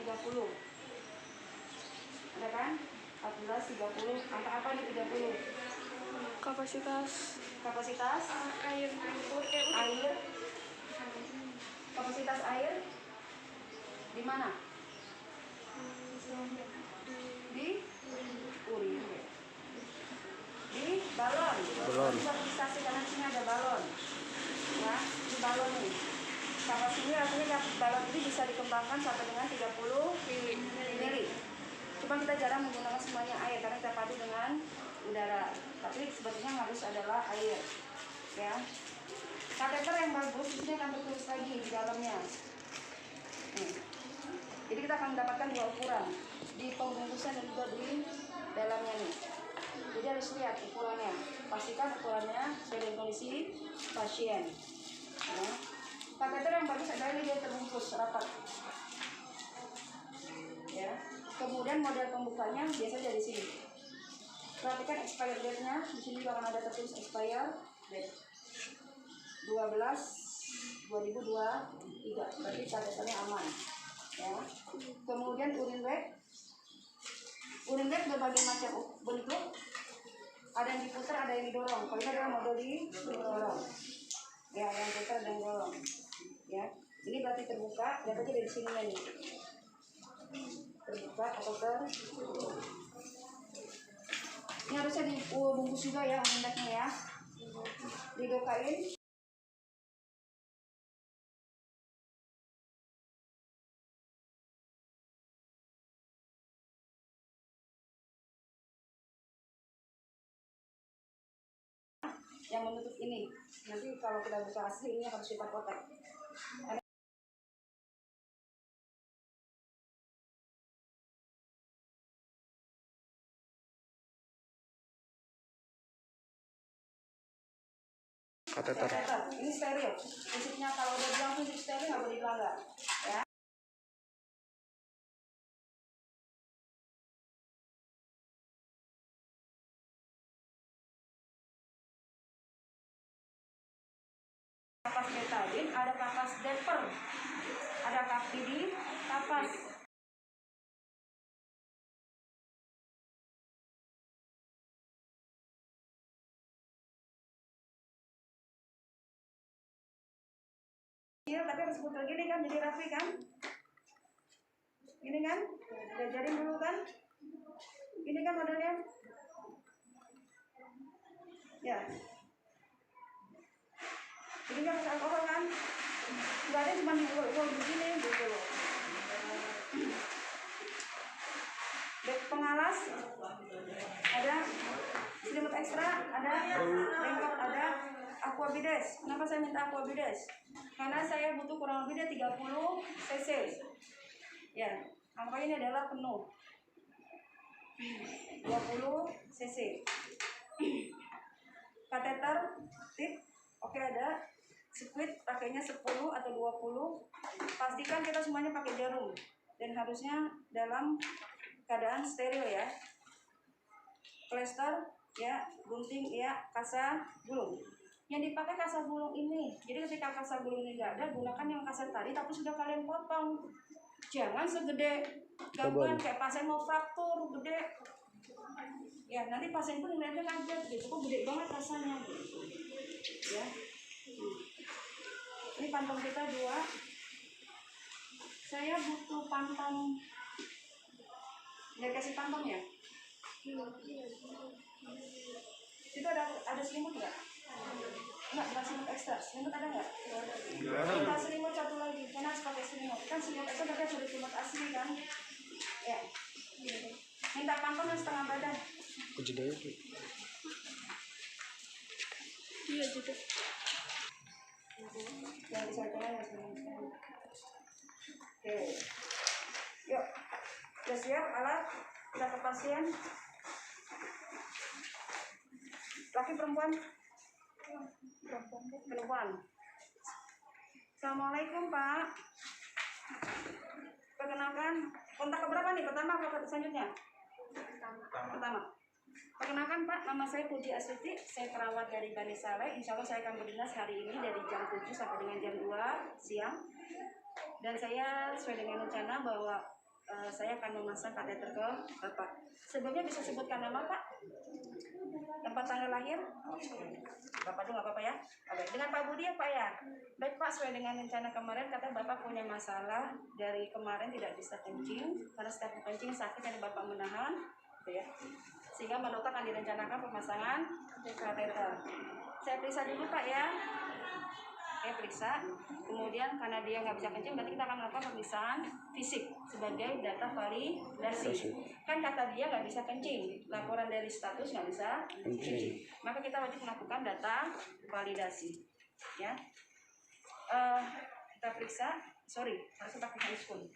30. Ada kan? 14, 30. Angka apa nih 30? Kapasitas air. Kapasitas air di mana? Di urin. Di balon. Stabilisasi karena di sini ada balon. Ya, di balon nih. Kapasitasnya artinya balon ini bisa dikembangkan sampai dengan 30 mili. Cuma kita jarang menggunakan semuanya air karena kita padu dengan udara. Tapi sebetulnya harus adalah air. Ya. Kateter yang bagus ini akan tertulis lagi di dalamnya. Jadi kita akan mendapatkan dua ukuran di pembungkusan dan juga di dalamnya nih. Jadi harus lihat ukurannya. Pastikan ukurannya sesuai dengan kondisi pasien. Ya. Kateter yang bagus adalah ini dia terbungkus rapat. Ya. Kemudian model pembukanya biasanya dari sini. Perhatikan expired date-nya. Di sini juga akan ada tertulis expired date 12/2023. Berarti kateternya aman. Ya. Kemudian urin bag. Urin bag berbagai macam bentuk. Ada yang diputar, ada yang didorong. Kalau ini adalah model didorong. Ya, yang putar dan dorong. Ya. Ini berarti terbuka. Lihat aja dari sini nih. Terbuka atau tertutup. Ini harusnya dibungkus juga ya urin bagnya ya. Didokain. Yang menutup ini. Nanti kalau kita buka asli ini harus kita kotak. Kateter. Ini steril. Prinsipnya kalau udah bilang prinsip steril nggak boleh dilanggar. Ya. Kapas betadine, ada kapas deper, ada kapidi, kapas. Iya, tapi harus putar gini kan, jadi rapi kan? Gini kan? Diajarin dulu kan? Ini kan modelnya. Ya. Ini kan pakai alkohol kan? Enggak ada cuma diulur-ulur begini gitu loh. Pengalas ada selimut ekstra, ada raincoat, ada aquabides. Kenapa saya minta aquabides? Karena saya butuh kurang lebih 30 cc. Ya, angka ini adalah penuh. 20 cc. Kateter tip, oke ada. Squid pakainya 10 atau 20. Pastikan kita semuanya pakai jarum dan harusnya dalam keadaan steril ya. Plester ya, gunting ya, kasa gulung. Yang dipakai kasa gulung ini. Jadi ketika kasa gulung ini nggak ada, gunakan yang kasa tadi tapi sudah kalian potong. Jangan segede gaban kayak pasien mau fraktur gede. Ya nanti pasien itu ngeliatnya kaget gitu, kok gede banget kasanya. Ya. Ini pantong kita 2. Saya butuh pantong. Ya kasih pantong ya. Itu ada selimut nggak? Enggak, bukan selimut ekstra. Selimut ada nggak? Kita selimut satu lagi. Karena harus pakai selimut. Kan selimut ekstra berarti sudah selimut asli kan? Ya. Minta pantong yang setengah badan. Jeda itu. Iya jeda. Yang disampaikan ya sebenarnya. Oke. Yuk. Sudah siap alat? Kita ke pasien. Laki perempuan? Perempuan. Assalamualaikum Pak. Perkenalkan, kontak keberapa nih? Pertama atau selanjutnya? Pertama. Perkenalkan Pak, nama saya Puji Astuti. Saya perawat dari Bani Saleh. Insya Allah saya akan berdinas hari ini dari jam 7 sampai dengan jam 2 siang. Dan saya sesuai dengan rencana bahwa saya akan memasang kateter ke Bapak. Sebelumnya bisa sebutkan nama Pak? Tempat tanggal lahir? Bapak juga nggak apa-apa ya? Oke, dengan Pak Budi ya Pak ya? Baik Pak, sesuai dengan rencana kemarin, kata Bapak punya masalah dari kemarin tidak bisa kencing, karena setiap kencing sakit dan Bapak menahan, gitu ya. Sehingga menurut akan direncanakan pemasangan kateter. Saya periksa dulu Pak ya. Oke, periksa. Kemudian karena dia nggak bisa kencing, berarti kita akan melakukan pemeriksaan fisik sebagai data validasi. Kan kata dia nggak bisa kencing, laporan dari status nggak bisa kencing. Maka kita wajib melakukan data validasi. Ya, kita periksa. Sorry, harusnya pakai handphone.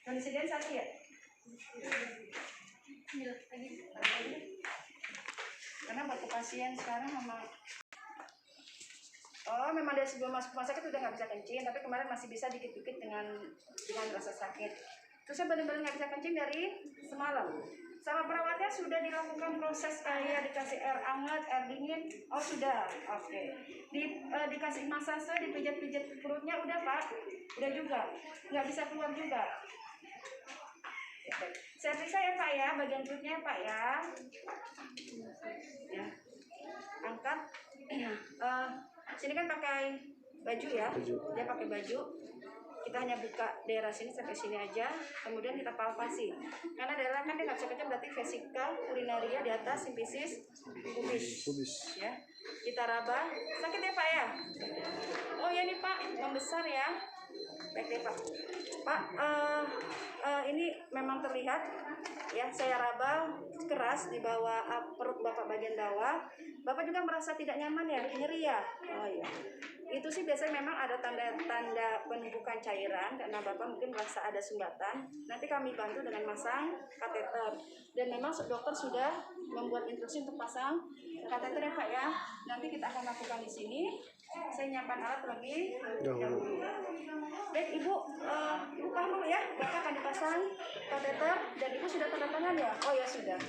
Kondisi dia sakit ya? Karena buat pasien sekarang sama memang dari sebelum masuk rumah sakit udah nggak bisa kencing, tapi kemarin masih bisa dikit-dikit dengan rasa sakit. Terus saya benar-benar nggak bisa kencing dari semalam. Sama perawatnya sudah dilakukan proses kayak dikasih air hangat, air dingin. Oh sudah, oke. Dikasih masase, dipijat-pijat perutnya udah Pak, udah juga. Nggak bisa keluar juga. Saya periksa ya Pak ya, bagian perutnya ya Pak ya. Ya, angkat. Sini kan pakai baju ya, dia pakai baju. Kita hanya buka daerah sini sampai sini aja, kemudian kita palpasi. Karena daerah kan dia nggak bisa kencang, berarti vesika, urinaria di atas, simpisis, pubis. Ya, kita raba. Sakit ya Pak ya? Oh ya nih Pak, membesar ya. Baik deh Pak. Pak, ini memang terlihat ya, saya raba keras di bawah perut Bapak bagian bawah. Bapak juga merasa tidak nyaman ya, nyeri ya? Oh iya. Itu sih biasanya memang ada tanda-tanda penumpukan cairan karena Bapak mungkin merasa ada sumbatan. Nanti kami bantu dengan masang kateter. Dan memang dokter sudah membuat instruksi untuk pasang kateter ya Pak ya. Nanti kita akan lakukan di sini. Saya nyiapkan alat terlebih dahulu. Baik Ibu, Ibu paham dulu ya, Bapak akan dipasang kateter dan Ibu sudah tanda tangan ya? Oh ya sudah.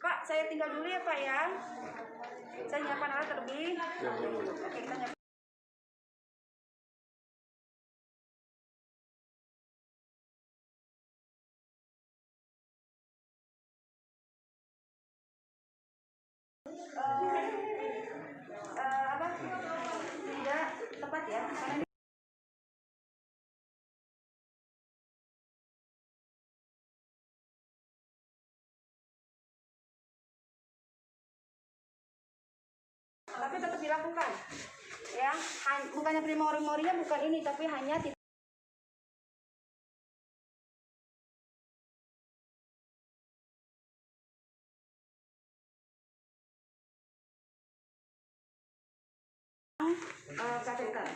Pak, saya tinggal dulu ya Pak ya. Saya nyiapkan alat terlebih dahulu. Oke, kita nyiapkan. Tidak tepat ya. Tapi tetap dilakukan ya, bukannya primori-morinya bukan ini, tapi hanya kateter.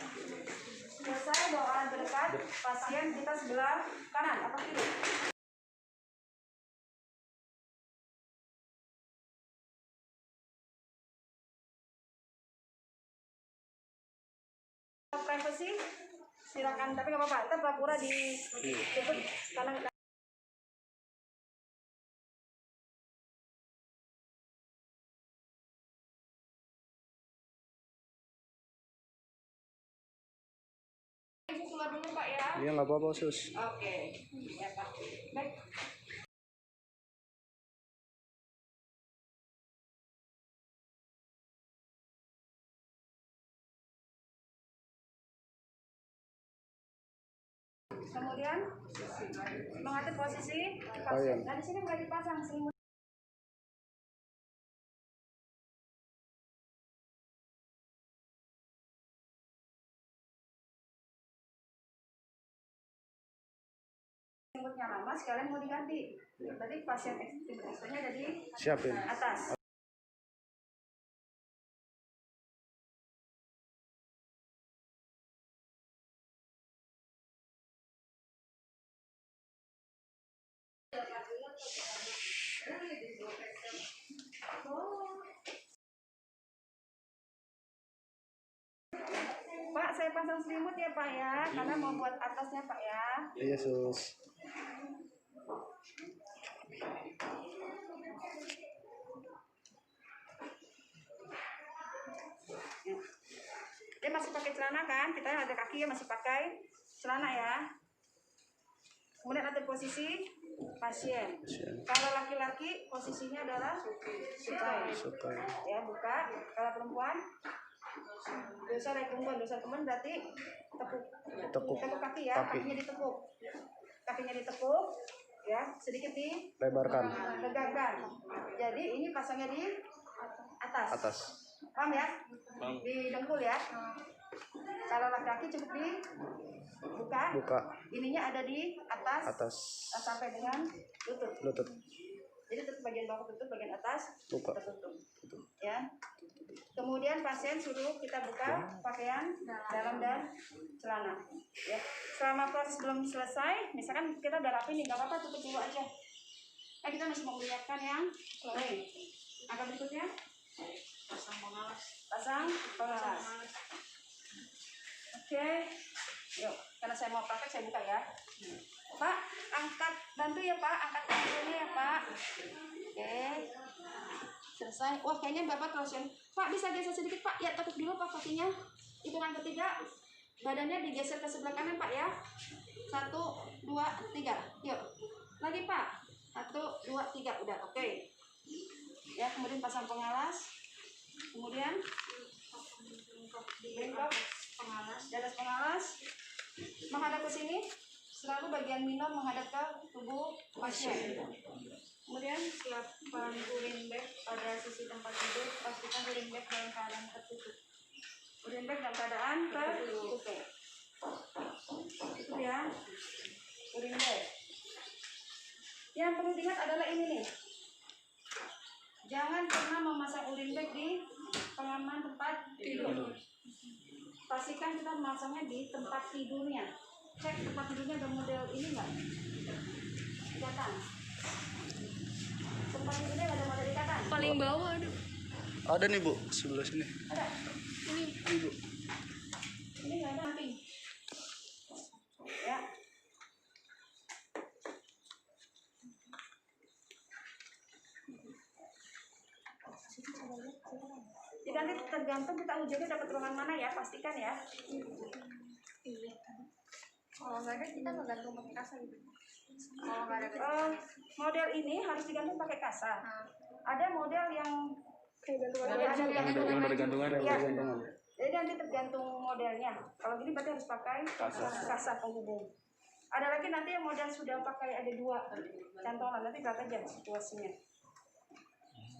Selesai bawaan terdekat, pasien kita sebelah kanan atau kiri. Privacy silakan, tapi nggak apa-apa, kita pura-pura dijemput karena keluar dulu Pak ya. Iya nggak apa-apa sus. Oke, ya Pak. Baik. Kemudian mengatur posisi pasien. Nah di sini mulai dipasang selimut. Selimutnya lama, sekalian mau diganti. Berarti pasien ekstrimnya ada di Siapin. atas. Pak, saya pasang selimut ya Pak ya, karena mau buat atasnya Pak ya. Iya sus. masih pakai celana kan? Kita yang ada kaki ya masih pakai celana ya. Kemudian atur posisi pasien. Kalau laki-laki posisinya adalah sukai. Ya, buka. Kalau perempuan dosa dari perempuan, dosa teman berarti tekuk kaki ya, kakinya ditekuk ya, sedikit ditegakkan. Jadi ini pasangnya di atas. Paham ya? Di dengkul ya. Kalau laki-laki cukup dibuka. Ininya ada di atas. Sampai dengan lutut. Jadi tutup bagian bawah tutup, bagian atas tertutup. Ya. Kemudian pasien suruh kita buka pakaian dalam dan celana. Ya. Selama proses belum selesai, misalkan kita udah rapi nih, nggak apa-apa, tutup dulu aja. Nah, kita masih memperlihatkan yang lain. Angka berikutnya, pasang pengalas. Oke, yuk. Karena saya mau praktek, saya buka ya. Pak, bantu ya Pak, angkat tangannya ya Pak. Oke, selesai. Wah, kayaknya Bapak terus ya. Pak, bisa geser sedikit Pak. Ya, tekuk dulu Pak kakinya. Hitungan ketiga, badannya digeser ke sebelah kanan Pak ya. 1, 2, 3. Yuk, lagi Pak. 1, 2, 3. Udah, oke. Ya, kemudian pasang pengalas. Kemudian bengkok pengalas, di atas pengalas menghadap ke sini, selalu bagian minor menghadap ke tubuh pasien. Kemudian siapkan urin bag pada sisi tempat tidur, pastikan urin bag dalam keadaan tertutup. Urin bag dalam keadaan tertutup. Itu ya, urin bag. Yang perlu diingat adalah ini nih. Jangan pernah memasang urin bag di pengaman tempat tidur. Pastikan kita memasangnya di tempat tidurnya. Cek tempat tidurnya ada model ini enggak? Ikatan. Tempat tidurnya ada model ikatan. Paling bawah ada. Ada nih Bu, sebelah sini. Ada. Ini Bu. Ini enggak ada samping. Ya. Jadi nanti tergantung kita ujiannya dapat ruangan mana ya, pastikan ya. Kalau nggak ada kita ngegantung pakai kasa gitu. Kalau nggak ada model ini harus digantung pakai kasa. Ada model yang Kayak gantungan ada baju. Yang ada gantungan. Jadi nanti tergantung modelnya. Kalau gini berarti harus pakai kasa penghubung. Ada lagi nanti yang model sudah pakai ada 2 cantolan, nanti lihat aja situasinya.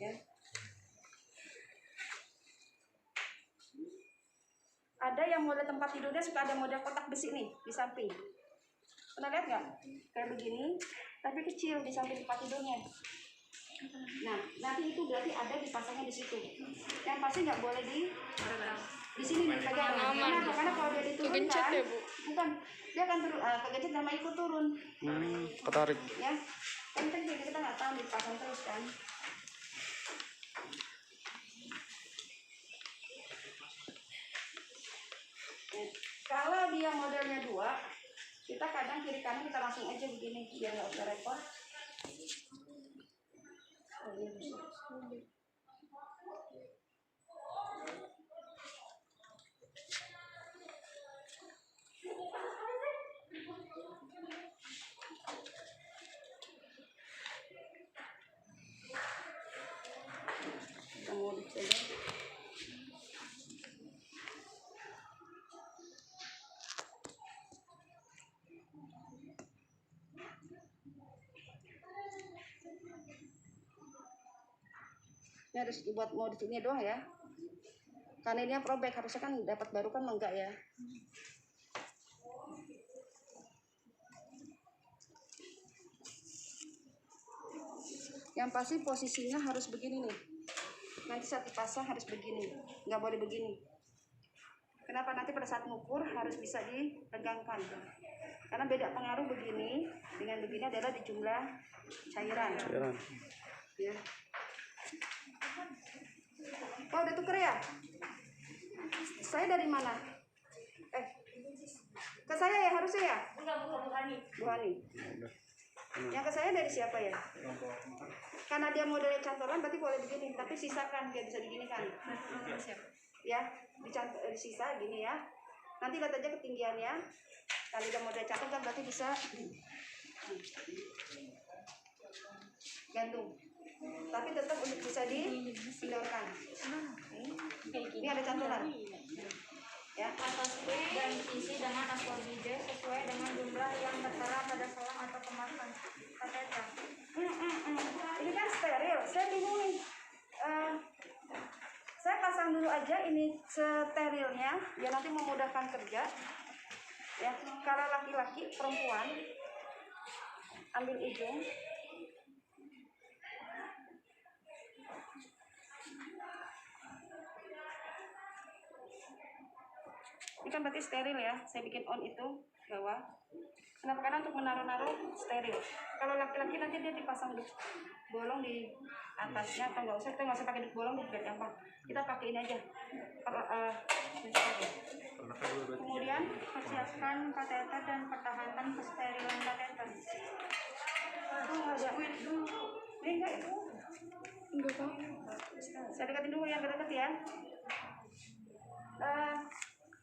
Ya. Ada yang model tempat tidurnya suka ada model kotak besi nih di samping. Pernah lihat nggak? Kayak begini, tapi kecil di samping tempat tidurnya. Nah, nanti itu berarti ada dipasangnya di situ. Yang pasti nggak boleh di sini nih pegang. Kenapa? Karena kalau dia diturunkan, Kegencet ya, Bu? bukan, dia akan kegencet sama ikut turun. Ketarik. Ya, penting sih kita nggak tahu dipasang terus kan. Kalau dia modelnya 2, kita kadang kiri kanan kita langsung aja begini biar nggak usah repot. Oh, ini bisa. Kita modif saja. Ini harus dibuat modif ini doang ya. Karena ini probek, harusnya kan dapat baru kan enggak ya. Yang pasti posisinya harus begini nih. Nanti saat dipasang harus begini, nggak boleh begini. Kenapa? Nanti pada saat ngukur harus bisa ditegangkan. Karena beda pengaruh begini dengan begini adalah di jumlah cairan. Ya. Oh, udah tuker ya? Saya dari mana? Ke saya ya harusnya ya? Enggak, Bu Hani. Yang ke saya dari siapa ya? Karena dia modelnya cantolan berarti boleh begini, tapi sisakan dia bisa digini kan. ya, sisa gini ya. Nanti lihat aja ketinggiannya. Kalau udah mau catat kan berarti bisa gantung. Tapi tetap untuk bisa dipindahkan. Ini ada cantolan. Ya. Atas kue dan diisi dengan ascorbide sesuai dengan jumlah yang tertera pada selang atau kemasan kateter. Ini kan steril. Saya bingung nih. Saya pasang dulu aja ini sterilnya, ya nanti memudahkan kerja. Ya, kalau laki-laki, perempuan, ambil ujung. Ini kan berarti steril ya. Saya bikin on itu bawah. Kenapa? Karena untuk menaruh-naruh steril. Kalau laki-laki nanti dia dipasang bolong di atasnya atau nggak usah, kita nggak usah pakai bolong di gampang. Kita pakai ini aja. Kemudian Persiapkan kateter dan pertahankan kesterilan kateter. Ini enggak itu. Enggak kok. Saya dekatin dulu yang deket ya.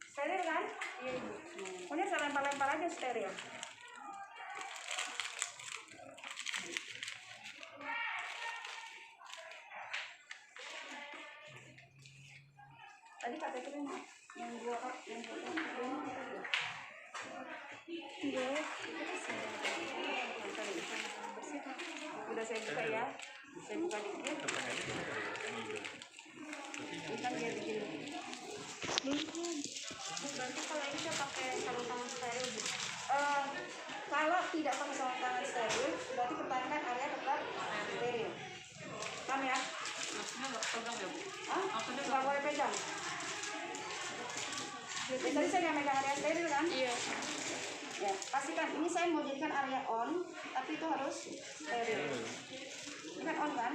Steril kan? Iya ibu. Pokoknya saya lempar-lempar aja steril. Tadi kata itu yang dua kap, yang udah saya buka ya. Saya buka dikit. Ini kan dia begini. Berarti kalau ini saya pakai sarung tangan steril bu. Kalau tidak pakai sarung tangan steril, berarti pertahankan area tetap steril. Paham ya? Maksudnya nggak pegang ya bu? Nggak boleh pegang. Tadi saya nggak megang area steril kan? Iya. Ya, pastikan ini saya mau jadikan area on, tapi itu harus steril. Ini kan on kan?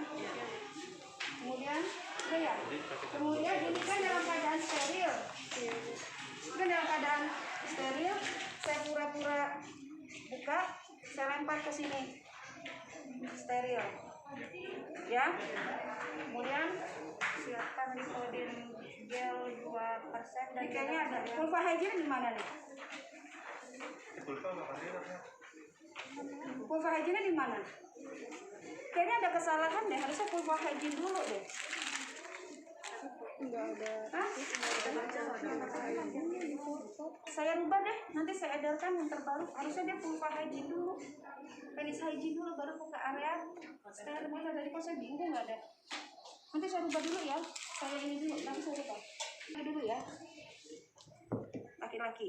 Kemudian, udah ya. Kemudian ini kan dalam keadaan steril. Ini kan dalam keadaan steril. Saya pura-pura buka, saya lempar ke sini. Steril. Ya. Kemudian Siapkan Liquidin gel 2% dan ini kayaknya ada pulva hygiene di mana nih? Pulva hygiene di mana? Kayaknya ada kesalahan deh, harusnya pulva hygiene dulu deh. Enggak ada. Hah? Saya rubah deh, nanti saya edarkan yang terbaru. Harusnya dia pulva hygiene dulu, penis hygiene dulu, baru buka area steril. Tadi kok saya bingung nggak ada. Nanti saya rubah dulu ya. Saya ini dulu, nanti saya rubah. Ini dulu ya. Laki-laki.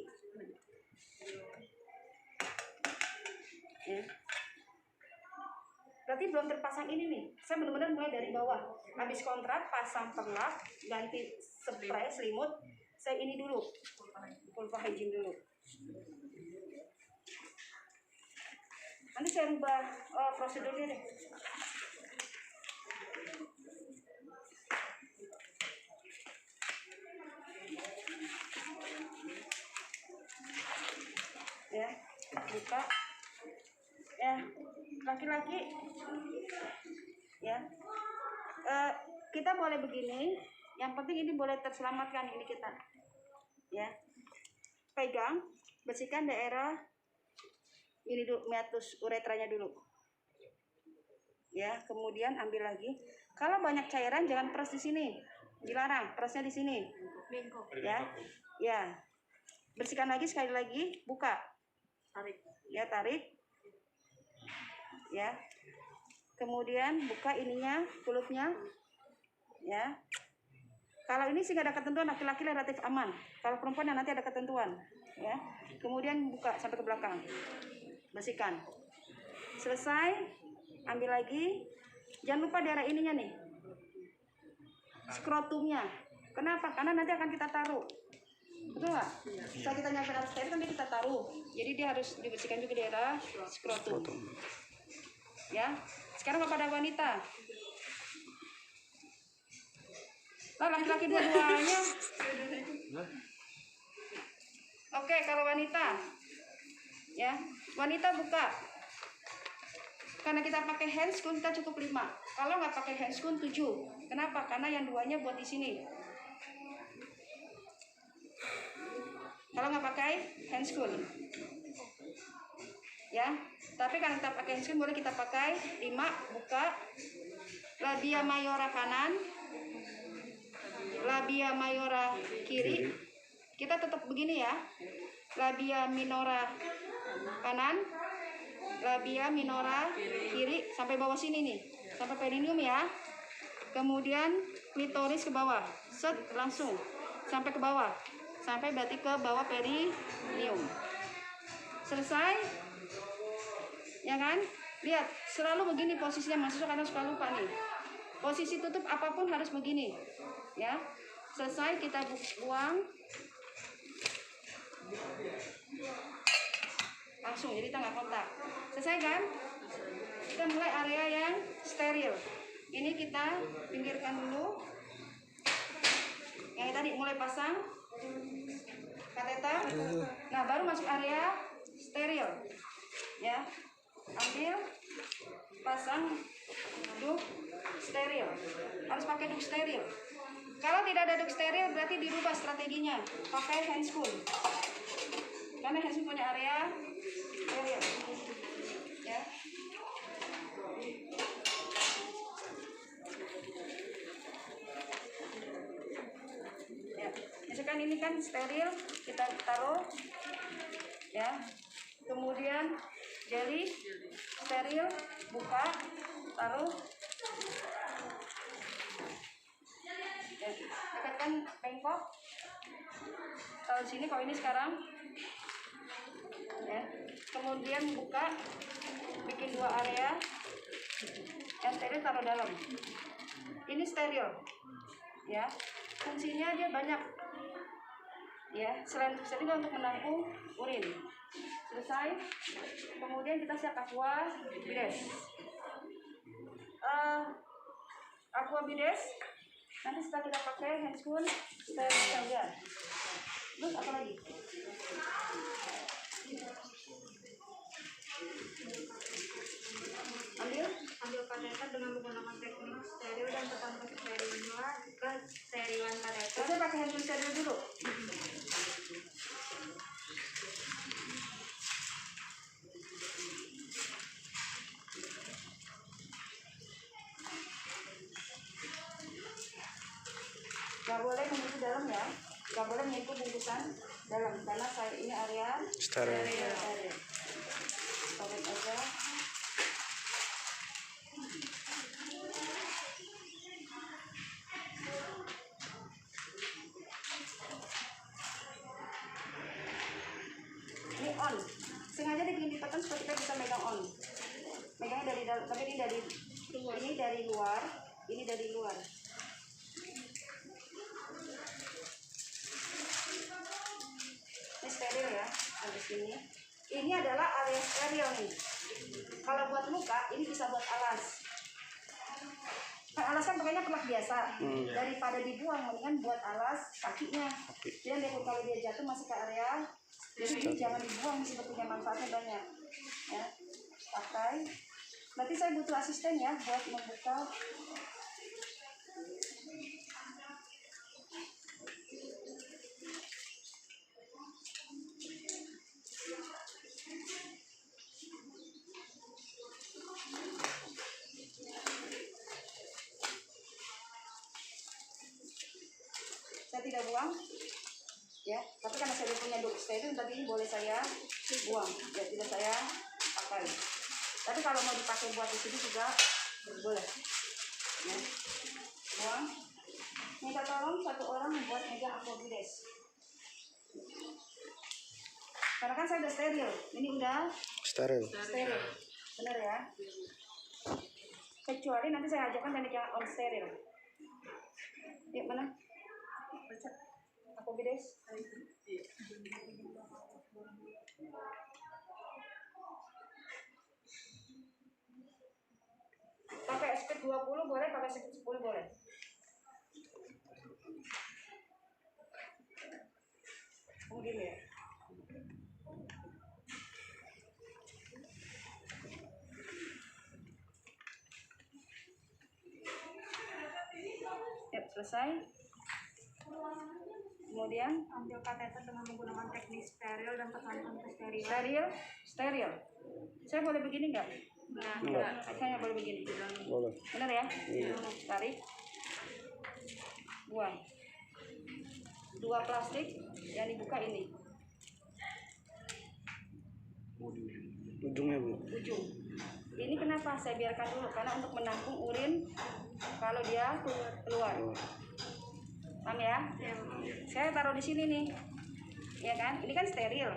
Ya. Berarti belum terpasang ini nih. Saya benar-benar mulai dari bawah. Habis kontrak, pasang perlak, ganti spray selimut. Saya ini dulu. Pulva hygiene dulu. Nanti saya rubah prosedurnya deh. Ya, buka. Ya, laki-laki. Ya, kita boleh begini. Yang penting ini boleh terselamatkan ini kita. Ya, pegang, bersihkan daerah ini dulu, meatus uretranya dulu. Ya, kemudian ambil lagi. Kalau banyak cairan jangan peras di sini, dilarang. Perasnya di sini. Ya, ya. Bersihkan lagi sekali lagi, buka. Tarik. Ya, tarik. Ya. Kemudian buka ininya, kulupnya. Ya. Kalau ini sih nggak ada ketentuan, laki-laki relatif aman. Kalau perempuan yang nanti ada ketentuan. Ya. Kemudian buka sampai ke belakang. Bersihkan. Selesai, ambil lagi. Jangan lupa daerah ininya nih. Skrotumnya. Kenapa? Karena nanti akan kita taruh. Betul nggak? Setelah kita nyampe atas steril kan kita taruh. Jadi dia harus dibersihkan juga daerah skrotum. Ya. Sekarang kepada wanita. Lah laki-laki dua-duanya. Oke, kalau wanita. Ya, wanita buka. Karena kita pakai handscoon kita cukup 5. Kalau nggak pakai handscoon 7. Kenapa? Karena yang duanya buat di sini. Kalau nggak pakai handscoon, ya. Tapi kalau kita pakai handscoon boleh kita pakai 5, buka labia mayora kanan, labia mayora kiri. Kita tetap begini ya. Labia minora kanan, labia minora kiri sampai bawah sini nih, sampai perineum ya. Kemudian klitoris ke bawah, set langsung sampai ke bawah, sampai berarti ke bawah perineum. Selesai, ya kan? Lihat, selalu begini posisinya, mahasiswa kadang suka lupa nih. Posisi tutup apapun harus begini, ya. Selesai, kita buang. Langsung, jadi kita nggak kontak. Selesai kan? Kita mulai area yang steril. Ini kita pinggirkan dulu. Yang tadi mulai pasang kateter. Nah, baru masuk area steril. Ya. Ambil, pasang duk steril. Harus pakai duk steril. Kalau tidak ada duk steril berarti dirubah strateginya. Pakai handscoon. Karena handscoon punya area steril. Ya. Ya, misalkan ini kan steril, kita taruh, ya. Kemudian jeli steril, buka, taruh. Ya, dekatkan bengkok. Taruh sini, kalau ini sekarang. Ya. Kemudian buka, bikin 2 area. Yang steril taruh dalam. Ini steril, ya. Fungsinya dia banyak, ya. Selain steril untuk menampung urin. Selesai. Kemudian kita siap aqua bides. Aqua bides. Nanti setelah kita pakai handscoon steril saja. Terus apa lagi? Ambil kateter dengan menggunakan teknik steril dan tekan kesterilan kateter. Saya pakai handscoon steril dulu. Gak boleh menyentuh dalam ya, gak boleh menyentuh bungkusan dalam karena saya ini area Steril. steril. Tarik aja. Ini on, sengaja ditekan supaya kita bisa megang on. Megangnya dari dalam, tapi ini dari luar, ini dari luar. Ini steril ya, habis ini. Ini adalah area steril nih. Kalau buat luka, ini bisa buat alas. Kan alas kan pakainya pelak biasa. Daripada dibuang, mendingan buat alas kakinya. Jadi kalau dia jatuh masih ke area. Jadi ini jangan dibuang, sebetulnya manfaatnya banyak. Ya, pakai. Nanti saya butuh asisten ya buat membuka. Saya tidak buang, ya. Tapi karena saya punya duk steril, tadi ini boleh saya buang, ya tidak saya pakai. Tapi kalau mau dipakai buat di sini juga boleh. Ya. Buang. Minta tolong 1 orang membuat meja aqua bides. Karena kan saya udah steril, ini udah Steril. steril, bener ya. Kecuali nanti saya ajarkan teknik yang on steril. Yuk mana? Aqua bides. Pakai speed 20 boleh, pakai speed 10 boleh. Mungkin ya. Yap, selesai. Kemudian ambil kateter dengan menggunakan teknik steril dan tekankan ke steril. steril. Saya boleh begini nggak? Enggak. Saya boleh begini. Boleh. Benar ya? Iya. Tarik. Buang. 2 plastik yang dibuka ini. Ujungnya Bu. Ujung. Ini kenapa saya biarkan dulu? Karena untuk menampung urin kalau dia keluar. Paham ya? Saya taruh di sini nih. Ya kan? Ini kan steril.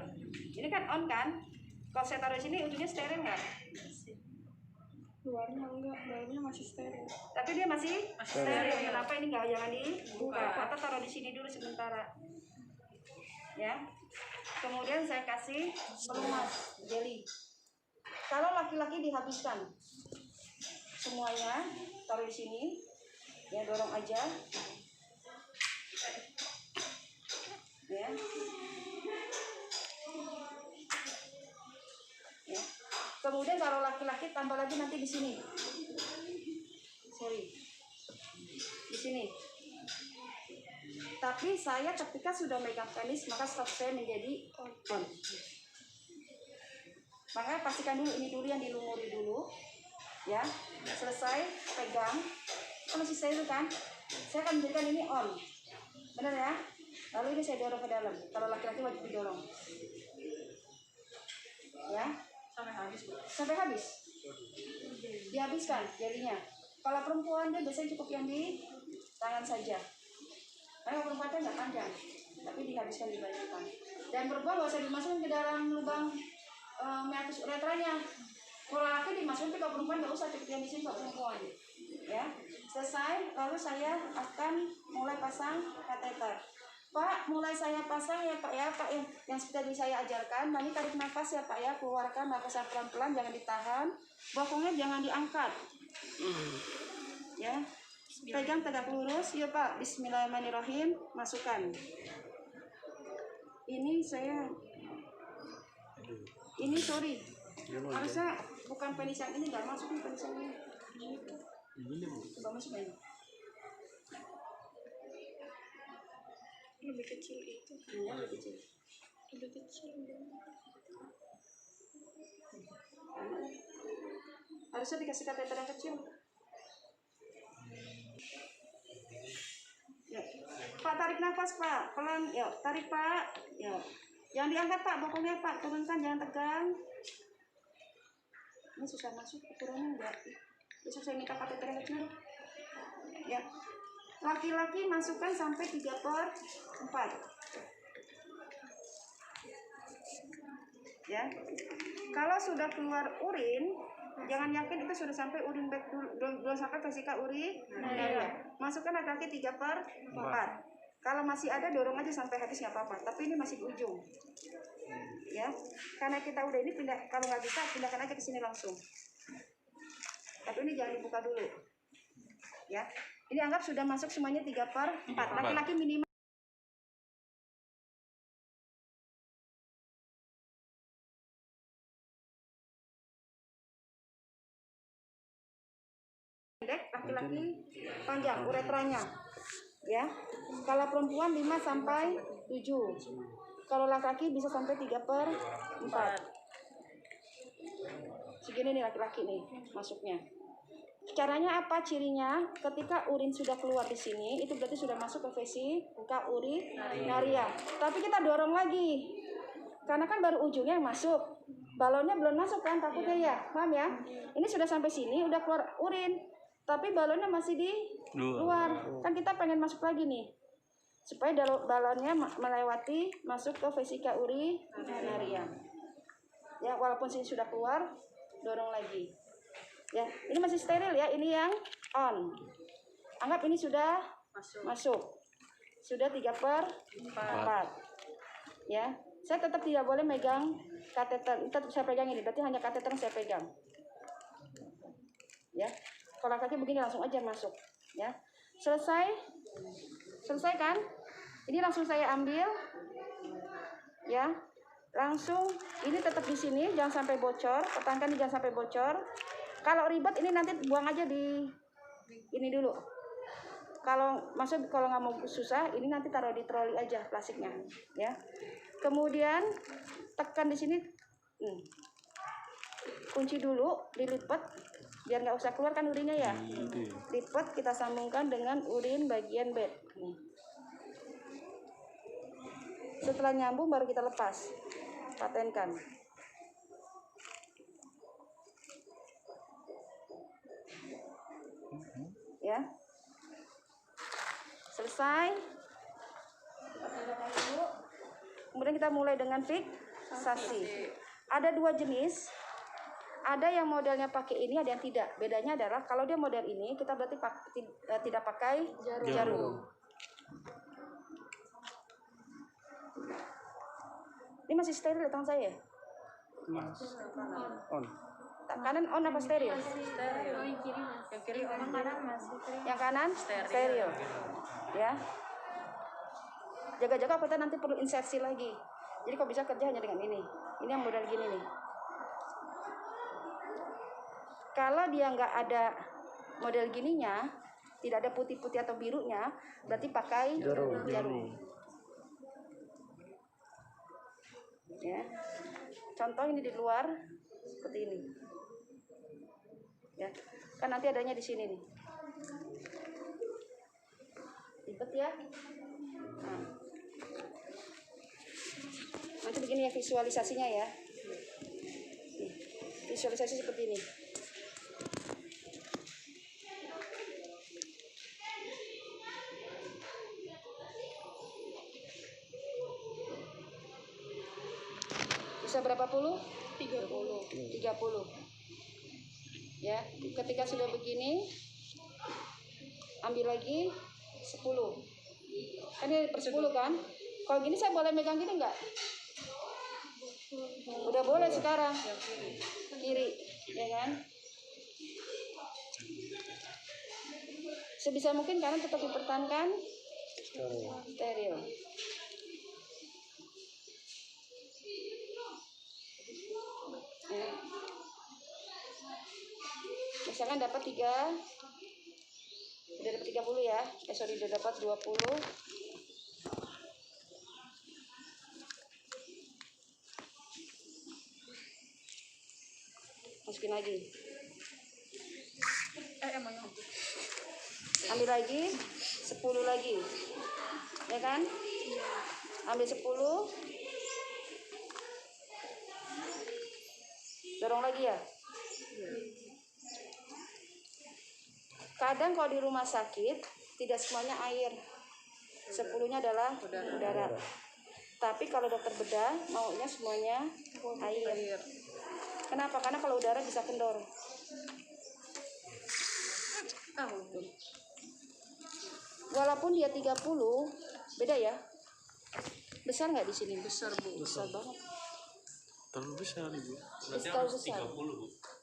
Ini kan on kan? Kalau saya taruh di sini ujungnya steril nggak? Luarnya enggak, dalamnya masih steril. Tapi dia masih steril. Kenapa ini nggak jangan dibuka? Atau taruh di sini dulu sementara. Ya. Kemudian saya kasih pelumas jelly. Kalau laki-laki dihabiskan semuanya, taruh di sini. Ya, dorong aja. Ya. Ya. Kemudian kalau laki-laki tambah lagi nanti di sini. Sorry. Di sini. Tapi saya ketika sudah megang penis, maka stop saya menjadi on. Maka pastikan dulu ini dulu yang dilumuri dulu. Ya. Selesai pegang. Kan masih steril kan? Saya akan menjadikan ini on. Benar ya? Lalu ini saya dorong ke dalam. Kalau laki-laki wajib didorong. Ya. Sampai habis. Dihabiskan jadinya. Kalau perempuan dia biasanya cukup yang di tangan saja. Kalau perempuan itu nggak panjang, tapi dihabiskan di bagian. Dan perempuan nggak usah dimasukin ke dalam lubang meatus uretranya. Kalau laki dimasukin, tapi kalau perempuan nggak usah, cukup yang di sini kalau perempuan. Ya. Selesai, lalu saya akan mulai pasang kateter. Pak, mulai saya pasang ya Pak ya, Pak yang seperti saya ajarkan. Nanti tarik nafas ya Pak ya, keluarkan nafas pelan-pelan, jangan ditahan. Bokongnya jangan diangkat. Ya, pegang tegak lurus. Ya Pak, Bismillahirrahmanirrahim, masukkan. Ini sorry. Harusnya bukan penis yang ini, nggak masukin penis yang ini. Coba masukin. Lebih kecil itu. Iya, lebih kecil. Lebih kecil. Harusnya dikasih kateter yang kecil. Ya. Pak, tarik nafas Pak, pelan. Yuk, tarik Pak. Yuk. Yang diangkat Pak, bokongnya Pak, turunkan, jangan tegang. Ini susah masuk, ukurannya enggak. Besok saya minta kateter yang kecil. Ya. Laki-laki masukkan sampai 3/4. Ya. Kalau sudah keluar urin, jangan yakin itu sudah sampai urin bag dulu, belum sampai vesika urinaria. Masukkan laki-laki 3/4. Kalau masih ada, dorong aja sampai habis, nggak apa-apa. Tapi ini masih di ujung. Ya. Karena kita udah ini pindah, kalau nggak bisa pindahkan aja ke sini langsung. Tapi ini jangan dibuka dulu. Ya. Ini anggap sudah masuk semuanya 3/4. Laki-laki minimal pendek, laki-laki panjang uretranya. Ya. Kalau perempuan 5 sampai 7. Kalau laki-laki bisa sampai 3/4. Segini nih laki-laki nih masuknya. Caranya apa? Cirinya ketika urin sudah keluar di sini, itu berarti sudah masuk ke vesika urinaria. Tapi kita dorong lagi, karena kan baru ujungnya yang masuk, balonnya belum masuk kan, takutnya ya, paham ya? Ini sudah sampai sini, udah keluar urin, tapi balonnya masih di luar. Kan kita pengen masuk lagi nih, supaya balonnya melewati masuk ke vesika urinaria. Ya, walaupun sini sudah keluar, dorong lagi. Ya, ini masih steril ya, ini yang on. Anggap ini sudah masuk. Sudah 3/4. Ya, saya tetap tidak boleh megang kateter. Tetap saya pegang ini, berarti hanya kateter yang saya pegang. Ya, kalau kaki begini langsung aja masuk. Ya, selesai kan? Ini langsung saya ambil. Ya, langsung ini tetap di sini, jangan sampai bocor. Pertahankan ini jangan sampai bocor. Kalau ribet ini nanti buang aja di ini dulu. kalau nggak mau susah, ini nanti taruh di troli aja plastiknya, ya. Kemudian tekan di sini, kunci dulu, dilipat biar nggak usah keluar kan urinnya ya. Lipat, kita sambungkan dengan urin bagian bed. Setelah nyambung baru kita lepas, patenkan. Ya, selesai. Kemudian kita mulai dengan fiksasi. Ada 2 jenis. Ada yang modelnya pakai ini, ada yang tidak. Bedanya adalah kalau dia model ini, kita berarti tidak pakai jarum. Ini masih steril tangan saya. On. Kanan on apa steril? Steril. Yang kiri mas. Yang kiri on. Yang kanan masih steril. Yang kanan steril. Ya. Jaga-jaga kita nanti perlu insersi lagi. Jadi kok bisa kerja hanya dengan ini. Ini yang model gini nih. Kalau dia nggak ada model gininya, tidak ada putih-putih atau birunya, berarti pakai jarum. Ya. Contoh ini di luar seperti ini. Ya. Kan nanti adanya di sini nih. Ribet ya. Nah. Nanti begini ya visualisasinya ya. Nih, visualisasi seperti ini. Bisa berapa puluh? 30. Ya, ketika sudah begini, ambil lagi 10. Kan ini per 10 kan? Kalau gini saya boleh megang gini enggak? Udah boleh sekarang. Kiri, ya kan? Sebisa mungkin kanan tetap dipertahankan steril. Ya. Misalkan dapat 3, udah dapat 30 ya. Udah dapat 20. Masukin lagi. Ambil lagi 10 lagi. Ya kan? Ambil 10. Dorong lagi ya. Kadang kalau di rumah sakit tidak semuanya air. 10-nya adalah udara. Tapi kalau dokter bedah maunya semuanya air. Kenapa? Karena kalau udara bisa kendor. Walaupun dia 30, beda ya. Besar nggak di sini? Besar Bu. Besar banget. Terlalu besar Ibu. Terlalu besar.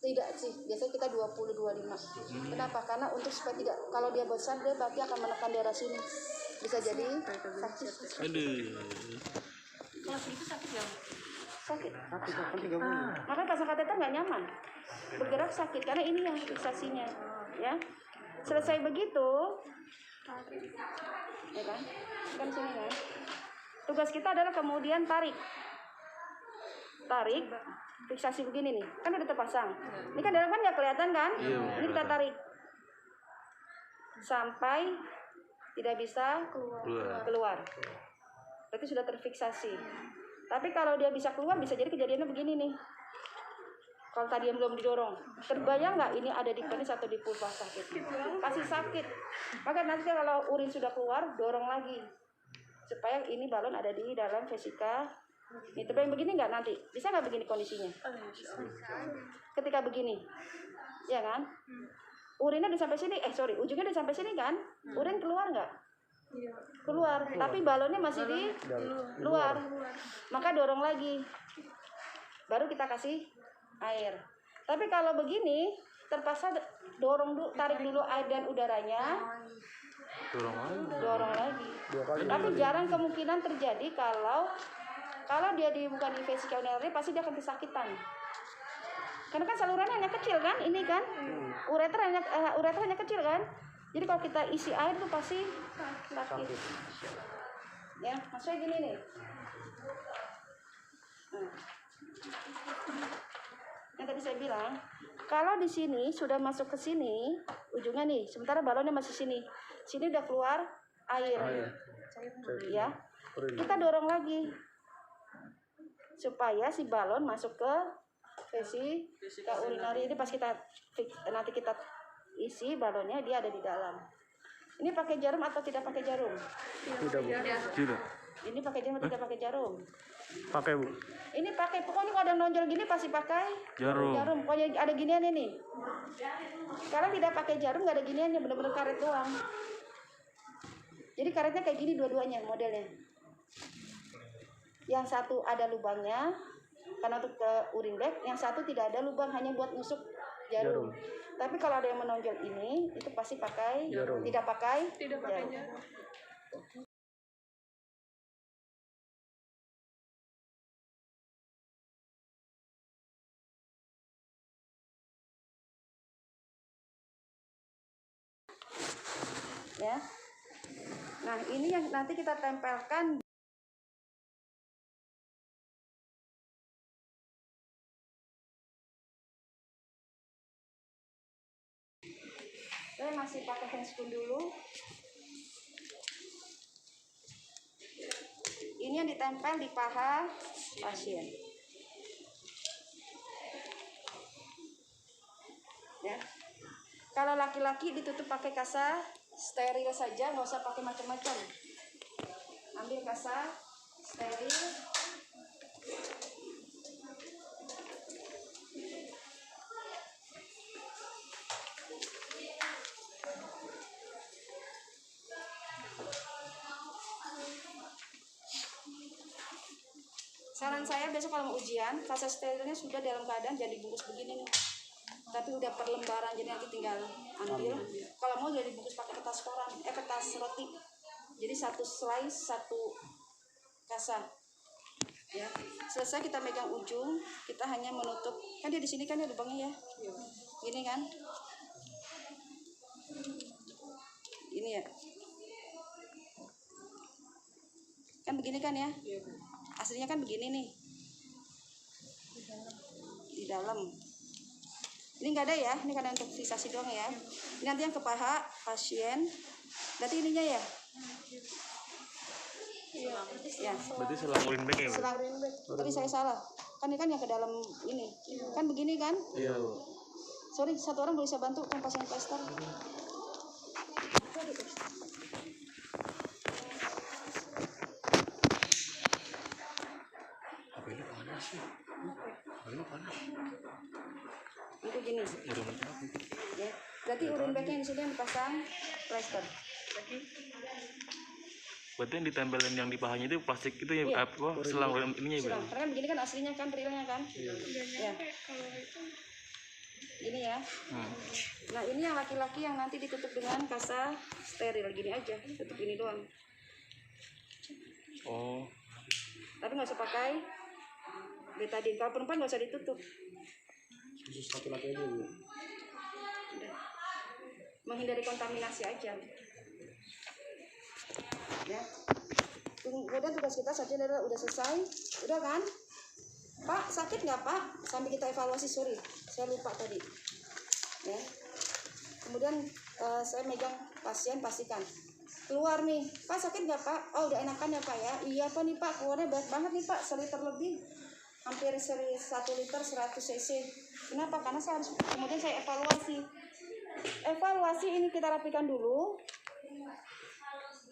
Tidak sih, biasanya kita 20-25. Kenapa? Karena untuk supaya tidak, kalau dia besar dia berarti akan menekan daerah sini. Bisa jadi sakit. Aduh. Kalau segitu sakit ya? Sakit. Makanya pasang kateter nggak nyaman. Bergerak sakit karena ini yang fiksasinya, ya. Selesai begitu, ya kan? Kan sini kan. Tugas kita adalah kemudian tarik, fiksasi begini nih. Kan udah terpasang. Ini kan dalam kan nggak kelihatan kan? Ini kita tarik sampai tidak bisa keluar. Berarti sudah terfiksasi. Tapi kalau dia bisa keluar, bisa jadi kejadiannya begini nih. Kalau tadi yang belum didorong, terbayang nggak ini ada di penis atau di vulva sakit? Pasti sakit. Maka nanti kalau urin sudah keluar, dorong lagi supaya ini balon ada di dalam vesika. Nih, terbayang begini nggak nanti? Bisa nggak begini kondisinya? Ketika begini, ya kan? Urinnya udah sampai sini, ujungnya udah sampai sini kan? Urin keluar nggak? Keluar, tapi balonnya masih di luar. Maka dorong lagi, baru kita kasih air. Tapi kalau begini terpaksa tarik dulu air dan udaranya, dorong lagi. Tapi jarang kemungkinan terjadi kalau dia bukan di vesika urinary, pasti dia akan kesakitan. Karena kan salurannya hanya kecil kan, ini kan ureter hanya kecil kan. Jadi kalau kita isi air tuh pasti sakit. Ya, maksudnya gini nih. Nah. Yang tadi saya bilang, kalau di sini sudah masuk ke sini, ujungnya nih, sementara balonnya masih sini. Sini udah keluar air. Ya. Kita dorong lagi supaya si balon masuk ke vesika urinari. Ini pas nanti kita isi balonnya, dia ada di dalam. Ini pakai jarum atau tidak pakai jarum? Tidak. Ini pakai jarum atau tidak pakai jarum? Pakai, Bu. Ini pakai, pokoknya kalau ada nonjol gini pasti pakai Jarum. Pokoknya ada ginian ini. Sekarang tidak pakai jarum, nggak ada giniannya, bener-bener karet doang. Jadi karetnya kayak gini dua-duanya modelnya. Yang satu ada lubangnya karena untuk ke urin bag, yang satu tidak ada lubang, hanya buat nusuk jarum. Tapi kalau ada yang menonjol ini, itu pasti pakai jarum. Tidak pakai jarum. Ya. Nah, ini yang nanti kita tempelkan. Saya masih pakai handscoon dulu. Ini yang ditempel di paha pasien. Ya. Kalau laki-laki ditutup pakai kasa steril saja, nggak usah pakai macam-macam. Ambil kasa steril. Saran saya besok kalau mau ujian, kasa sterilnya sudah dalam keadaan jangan dibungkus begini nih. Tapi udah per lembaran, jadi nanti tinggal ambil. Kalau mau jadi dibungkus pakai kertas koran, kertas roti. Jadi satu slice, satu kasa. Ya. Selesai kita megang ujung, kita hanya menutup. Kan dia di sini kan ya lubangnya ya. Gini kan? Ini ya. Kan begini kan ya? Aslinya kan begini nih. Di dalam. Ini enggak ada ya, ini karena untuk fiksasi doang ya. Ini nanti yang ke paha pasien. Berarti ininya ya? Ya. Berarti selang urin bag ya, Bu? Selang urin bag. Tadi saya salah. Kan ini kan yang ke dalam ini. Kan begini kan? Iya, Bu. Sorry, satu orang bisa bantu yang pasien plaster. Ini panas sih. Ini panas. Itu gini. Udah mantap. Ya. Berarti urin bagnya di sini yang dipasang plaster. Berarti yang ditempelin yang di pahanya itu plastik itu ya, Iya. apa? Selang urin ininya ya, Bu? Karena kan begini kan aslinya kan realnya kan? Dan Ya. nyampe kalau itu Gini ya. Nah, ini yang laki-laki yang nanti ditutup dengan kasa steril gini aja, tutup ini doang. Oh. Tapi nggak usah pakai betadine. Kalau perempuan nggak usah ditutup. Khusus laki-laki aja, Bu. Udah. Menghindari kontaminasi aja. Ya. Kemudian tugas kita saja udah selesai. Udah kan? Pak, sakit nggak Pak? Sambil kita evaluasi, sorry, saya lupa tadi. Ya. Kemudian saya megang pasien, pastikan keluar nih. Pak, sakit nggak Pak? Oh, udah enakan ya Pak ya? Iya Pak nih Pak, keluarnya banyak banget nih Pak, 1 liter lebih. Hampir 1 liter 100 cc. Kenapa? Karena saya harus, kemudian saya evaluasi. Evaluasi ini kita rapikan dulu.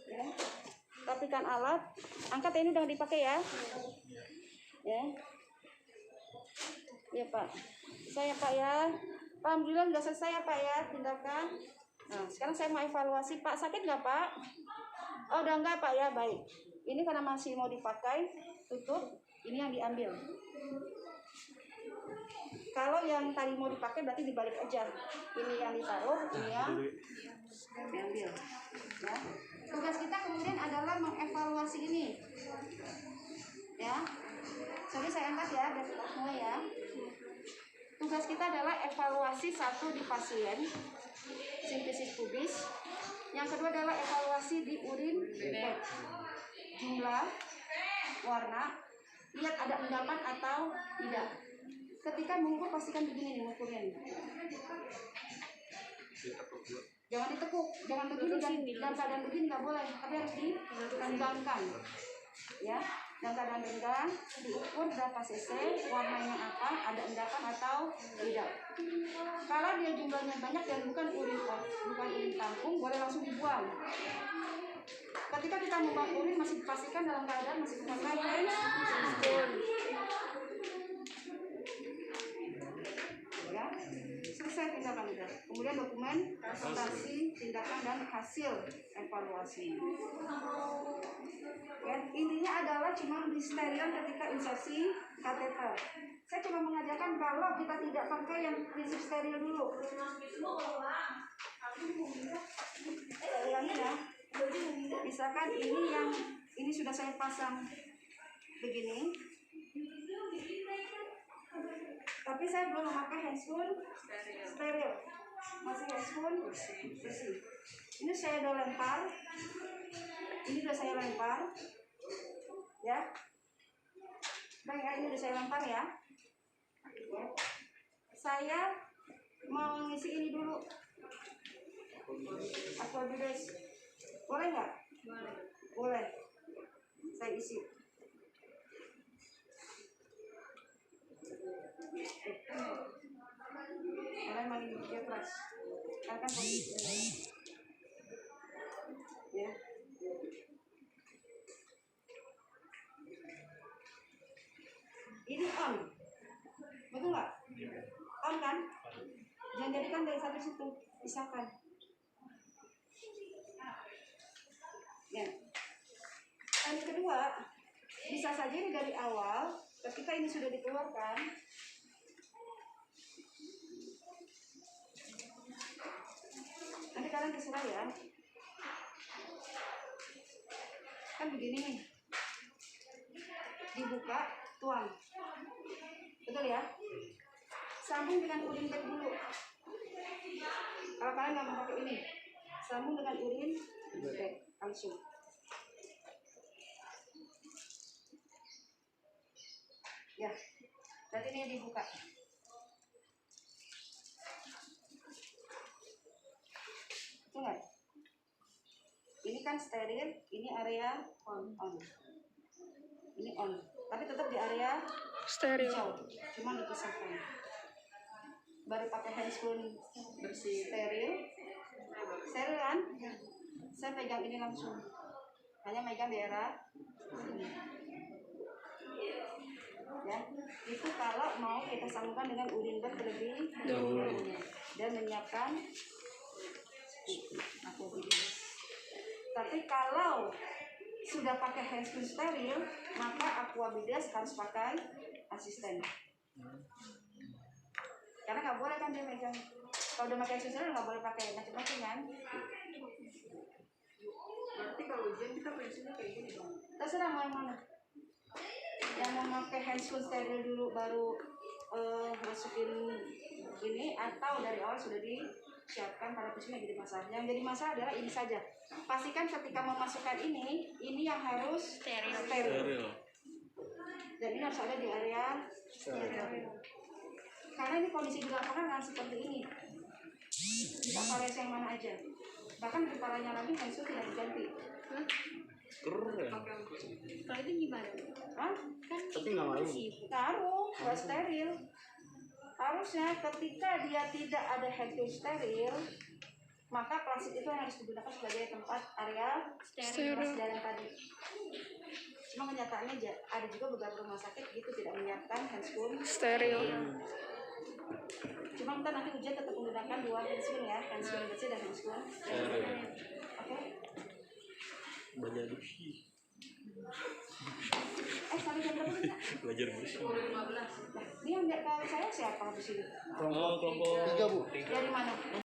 Ya. Rapikan alat. Angkat ini udah dipakai ya. Ya. Iya Pak. Saya Pak ya. Pak, alhamdulillah udah selesai ya Pak ya, tindakan. Nah, sekarang saya mau evaluasi. Pak, sakit nggak Pak? Oh, udah enggak Pak ya, baik. Ini karena masih mau dipakai, tutup. Ini yang diambil. Kalau yang tadi mau dipakai berarti dibalik aja. Ini yang ditaruh, ini yang diambil. Ya. Tugas kita kemudian adalah mengevaluasi ini. Ya. Sorry saya angkat ya, biar kita semua ya. Tugas kita adalah evaluasi satu di pasien. sintesis pubis. Yang kedua adalah evaluasi di urin bag. Jumlah, warna, lihat ada endapan atau tidak. Ketika mengukur pastikan begini nih mengukurnya nih. Jangan ditekuk, jangan begini dan keadaan begini nggak boleh, tapi harus direnggangkan. Ya, dalam keadaan renggang, diukur berapa cc, warnanya apa, ada endapan atau tidak. Kalau dia jumlahnya banyak dan bukan urin tampung, boleh langsung dibuang. Ketika kita membuang urin masih dipastikan dalam keadaan masih memakai handscoon. Ya, selesai tindakan itu. Kemudian dokumen presentasi tindakan dan hasil evaluasi. Ya, intinya adalah cuma disterilkan ketika insersi kateter. Saya cuma mengajarkan kalau kita tidak pakai yang prinsip steril dulu. Ulangi ya. Misalkan ini sudah saya pasang begini, tapi saya belum memakai handscoon steril, masih handscoon bersih. Ini saya udah lempar, ini udah saya lempar, ya. Baik, ini udah saya lempar ya. Saya mau ngisi ini dulu. Aquabides, boleh nggak? Boleh. Saya isi. Kalian makin dia keras. Akan posisi. Ya. Ini on, betul nggak? On kan? Jangan jadikan dari satu situ, pisahkan. Ya. Yang kedua, bisa saja ini dari awal, ketika ini sudah dikeluarkan, nanti kalian terserah ya. Kan begini nih, dibuka, tuang, betul ya? Sambung dengan urin bag dulu. Kalau kalian nggak mau pakai ini, sambung dengan urin bag langsung. Ya, berarti ini dibuka. Betul nggak? Ini kan steril, ini area on. Ini on, tapi tetap di area Steril. hijau, cuma dipisahkan. Baru pakai handscoon bersih steril kan? Saya pegang ini langsung, hanya megang daerah sini. Ya, itu kalau mau kita sambungkan dengan urin bag terlebih dahulu dan menyiapkan aquabides. Tapi kalau sudah pakai handscoon steril, maka aquabides harus pakai asisten. Karena nggak boleh kan dia megang. Kalau udah pakai handscoon steril nggak boleh pakai macam-macam kan. Berarti kalau ujian kita prinsipnya kayak gini dong. Terserah mau yang mana. Yang mau pakai handscoon steril dulu baru masukin ini, atau dari awal sudah disiapkan pada posisinya jadi masalah. Yang jadi masalah adalah ini saja. Pastikan ketika memasukkan ini yang harus steril. Dan ini harus ada di area steril. Karena ini kondisi di lapangan seperti ini. Bisa variasi yang mana aja. Bahkan di parahnya lagi handscoon tidak diganti. Keren. Kalau itu gimana? Hah? Kan Tapi nggak mau. Taruh, nggak steril. Harusnya ketika dia tidak ada handscoon steril, maka plastik itu harus digunakan sebagai tempat area steril yang tadi. Cuma kenyataannya ada juga beberapa rumah sakit gitu tidak menyiapkan handscoon steril. Cuma kita nanti ujian tetap menggunakan dua handscoon ya, handscoon bersih dan handscoon steril. Oke? Belajar bersih. Sampai jam berapa kita? Belajar bersih. 15. Nah, ini yang nggak tahu saya siapa di sini? Oh, kelompok 3, Bu. Dari mana?